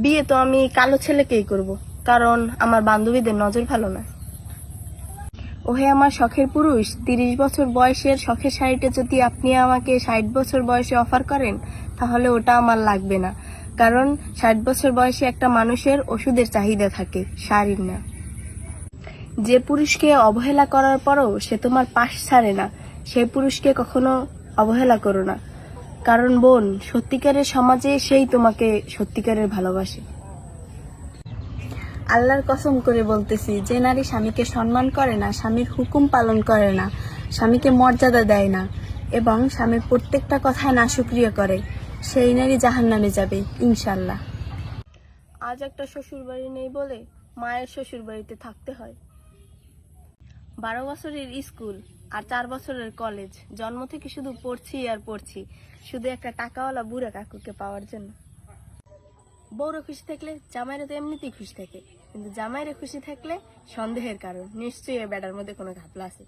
বিয়ে তো আমি কালো ছেলেকেই করব, কারণ আমার বান্ধবীদের নজর ভালো না। ওহে আমার শখের পুরুষ, 30 বছর বয়সের শখের শাড়িটা যদি আপনি আমাকে 60 বছর বয়সে অফার করেন, তাহলে ওটা আমার লাগবে না। কারণ 60 বছর বয়সে একটা মানুষের ওষুধের চাহিদা থাকে, শাড়ির না। যে পুরুষকে অবহেলা করার পরও সে তোমার পাশ ছাড়ে না, সেই পুরুষকে কখনো অবহেলা করো না। কারণ বোন, সত্যিকারের সমাজে সেই তোমাকে সত্যিকারের ভালোবাসে। আল্লাহর কসম করে বলতেছি, যে নারী স্বামীকে সম্মান করে না, স্বামীর হুকুম পালন করে না, স্বামীকে মর্যাদা দেয় না এবং স্বামীর প্রত্যেকটা কথায় নাশুক্রিয়া করে, সেই নারী জাহান্নামে যাবে ইনশাল্লাহ। আজ একটা শ্বশুর বাড়ি নেই বলে মায়ের শ্বশুর বাড়িতে থাকতে হয়। 12 বছরের স্কুল আর 4 বছরের কলেজ, জন্ম থেকে শুধু পড়ছি আর পড়ছি, শুধু একটা টাকাওয়ালা বুড়া কাকুকে পাওয়ার জন্য। বউরা খুশি থাকলে জামাইরা তো এমনিতেই খুশি থাকে, কিন্তু জামাইরা খুশি থাকলে সন্দেহের কারণ, নিশ্চয়ই এ বেটার মধ্যে কোনো ঘাপলা আছে।